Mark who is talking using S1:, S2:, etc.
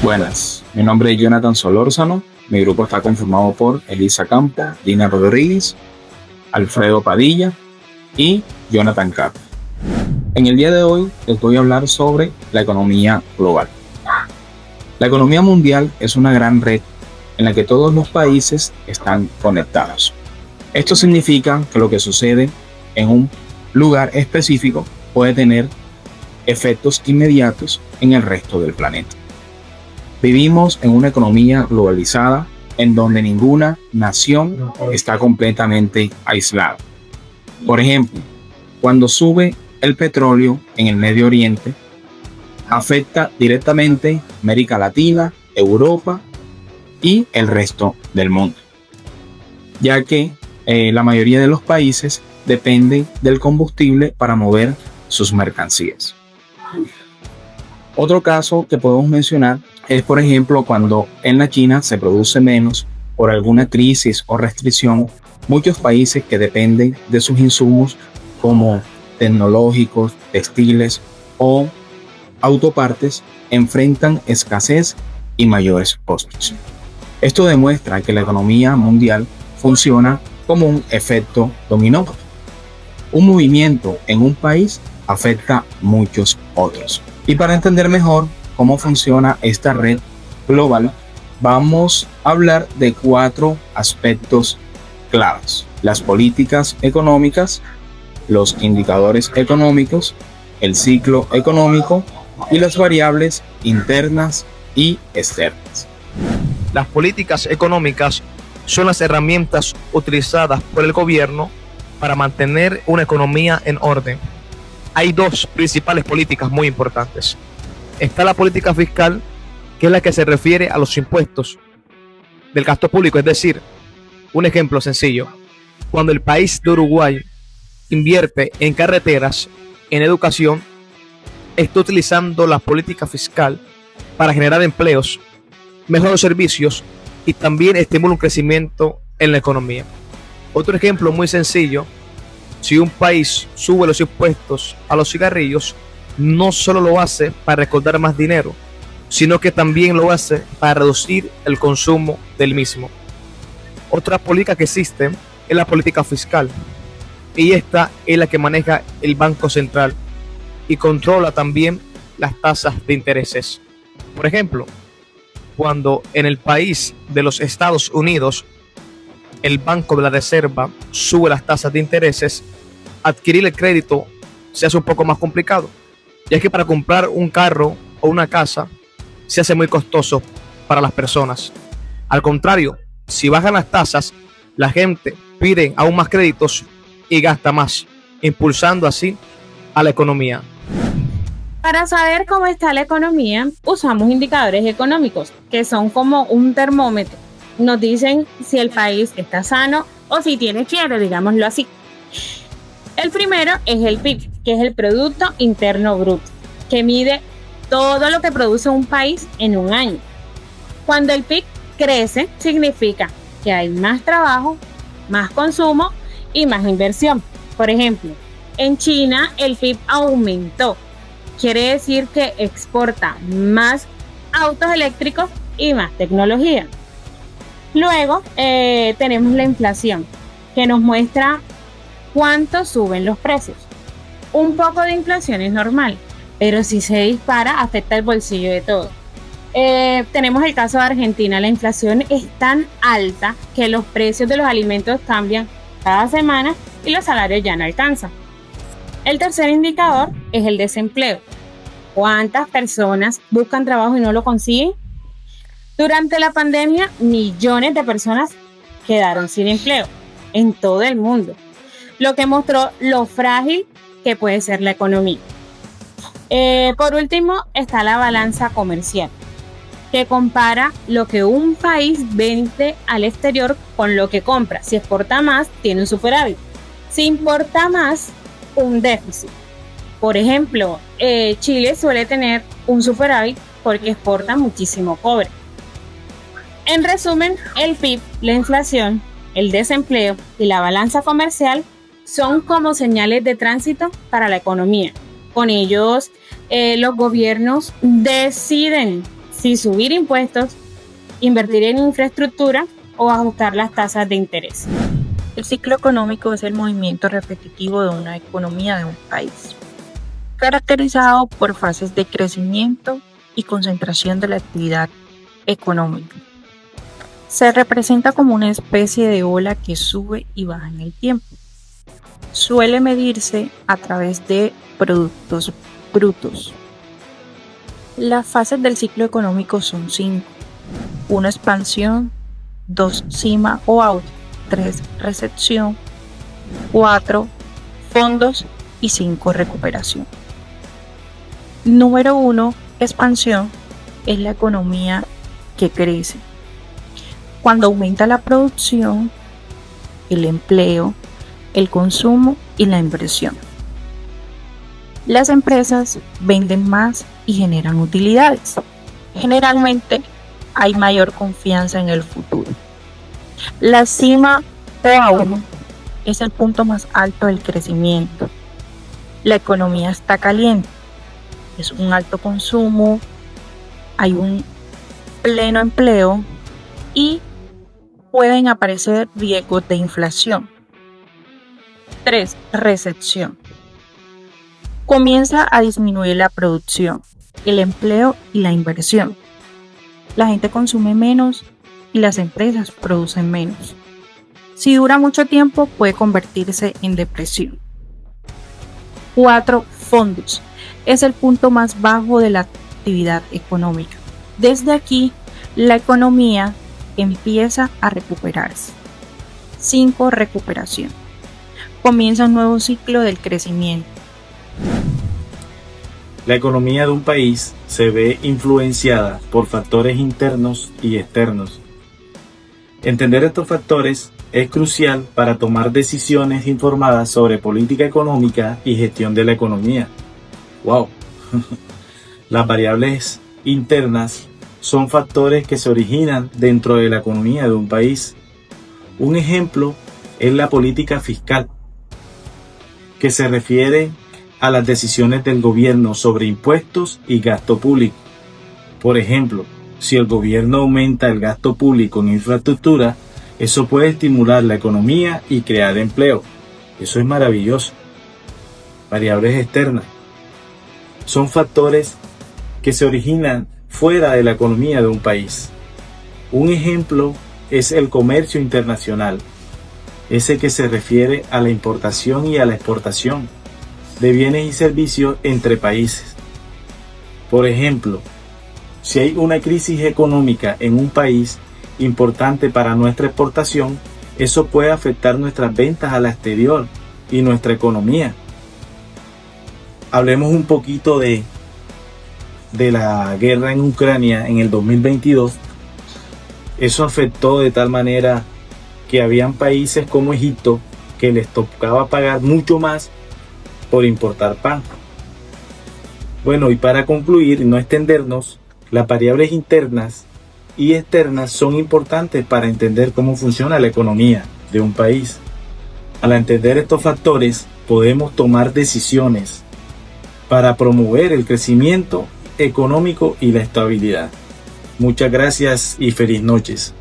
S1: Buenas, mi nombre es Jonathan Solórzano. Mi grupo está conformado por Elisa Campo, Dina Rodríguez, Alfredo Padilla y Jonathan Carr. En el día de hoy les voy a hablar sobre la economía global. La economía mundial es una gran red en la que todos los países están conectados. Esto significa que lo que sucede en un lugar específico puede tener efectos inmediatos en el resto del planeta. Vivimos en una economía globalizada en donde ninguna nación está completamente aislada. Por ejemplo, cuando sube el petróleo en el Medio Oriente, afecta directamente América Latina, Europa y el resto del mundo, ya que la mayoría de los países dependen del combustible para mover sus mercancías. Otro caso que podemos mencionar es, por ejemplo, cuando en la China se produce menos por alguna crisis o restricción. Muchos países que dependen de sus insumos como tecnológicos, textiles o autopartes enfrentan escasez y mayores costos. Esto demuestra que la economía mundial funciona como un efecto dominó. Un movimiento en un país afecta a muchos otros. Y para entender mejor cómo funciona esta red global, vamos a hablar de 4 aspectos claves: las políticas económicas, los indicadores económicos, el ciclo económico y las variables internas y externas.
S2: Las políticas económicas son las herramientas utilizadas por el gobierno para mantener una economía en orden. Hay 2 principales políticas muy importantes. Está la política fiscal, que es la que se refiere a los impuestos del gasto público. Es decir, un ejemplo sencillo: cuando el país de Uruguay invierte en carreteras, en educación, está utilizando la política fiscal para generar empleos, mejores servicios y también estimula un crecimiento en la economía. Otro ejemplo muy sencillo: si un país sube los impuestos a los cigarrillos, no solo lo hace para recaudar más dinero, sino que también lo hace para reducir el consumo del mismo. Otra política que existe es la política fiscal, y esta es la que maneja el Banco Central y controla también las tasas de intereses. Por ejemplo, cuando en el país de los Estados Unidos el Banco de la Reserva sube las tasas de intereses, adquirir el crédito se hace un poco más complicado, ya que para comprar un carro o una casa se hace muy costoso para las personas. Al contrario, si bajan las tasas, la gente pide aún más créditos y gasta más, impulsando así a la economía.
S3: Para saber cómo está la economía, usamos indicadores económicos, que son como un termómetro. Nos dicen si el país está sano o si tiene fiebre, digámoslo así. El primero es el PIB, que es el Producto Interno Bruto, que mide todo lo que produce un país en un año. Cuando el PIB crece, significa que hay más trabajo, más consumo y más inversión. Por ejemplo, en China el PIB aumentó. Quiere decir que exporta más autos eléctricos y más tecnología. Luego tenemos la inflación, que nos muestra cuánto suben los precios. Un poco de inflación es normal, pero si se dispara, afecta el bolsillo de todos. Tenemos el caso de Argentina. La inflación es tan alta que los precios de los alimentos cambian cada semana y los salarios ya no alcanzan. El tercer indicador es el desempleo. ¿Cuántas personas buscan trabajo y no lo consiguen? Durante la pandemia, millones de personas quedaron sin empleo en todo el mundo, lo que mostró lo frágil que puede ser la economía. Por último, está la balanza comercial, que compara lo que un país vende al exterior con lo que compra. Si exporta más, tiene un superávit. Si importa más, un déficit. Por ejemplo, Chile suele tener un superávit porque exporta muchísimo cobre. En resumen, el PIB, la inflación, el desempleo y la balanza comercial son como señales de tránsito para la economía. Con ellos, los gobiernos deciden si subir impuestos, invertir en infraestructura o ajustar las tasas de interés.
S4: El ciclo económico es el movimiento repetitivo de una economía de un país, caracterizado por fases de crecimiento y concentración de la actividad económica. Se representa como una especie de ola que sube y baja en el tiempo. Suele medirse a través de productos brutos. Las fases del ciclo económico son 5. 1. Expansión. 2. Cima o auge. 3. Recepción. 4. Fondos. Y 5. Recuperación. Número 1. Expansión. Es la economía que crece. Cuando aumenta la producción, el empleo, el consumo y la inversión. Las empresas venden más y generan utilidades. Generalmente hay mayor confianza en el futuro. La cima o auge es el punto más alto del crecimiento. La economía está caliente. Es un alto consumo, hay un pleno empleo y pueden aparecer riesgos de inflación. 3. Recesión. Comienza a disminuir la producción, el empleo y la inversión. La gente consume menos y las empresas producen menos. Si dura mucho tiempo, puede convertirse en depresión. 4. Fondos. Es el punto más bajo de la actividad económica. Desde aquí, la economía empieza a recuperarse. 5. Recuperación. Comienza un nuevo ciclo del crecimiento.
S5: La economía de un país se ve influenciada por factores internos y externos. Entender estos factores es crucial para tomar decisiones informadas sobre política económica y gestión de la economía. ¡Wow! Las variables internas son factores que se originan dentro de la economía de un país. Un ejemplo es la política fiscal, que se refiere a las decisiones del gobierno sobre impuestos y gasto público. Por ejemplo, si el gobierno aumenta el gasto público en infraestructura, eso puede estimular la economía y crear empleo. Eso es maravilloso. Variables externas son factores que se originan fuera de la economía de un país. Un ejemplo es el comercio internacional, ese que se refiere a la importación y a la exportación de bienes y servicios entre países. Por ejemplo, si hay una crisis económica en un país importante para nuestra exportación, eso puede afectar nuestras ventas al exterior y nuestra economía. Hablemos un poquito de la guerra en Ucrania en el 2022. Eso afectó de tal manera que habían países como Egipto que les tocaba pagar mucho más por importar pan. Bueno, y para concluir y no extendernos, las variables internas y externas son importantes para entender cómo funciona la economía de un país. Al entender estos factores, podemos tomar decisiones para promover el crecimiento económico y la estabilidad. Muchas gracias y feliz noches.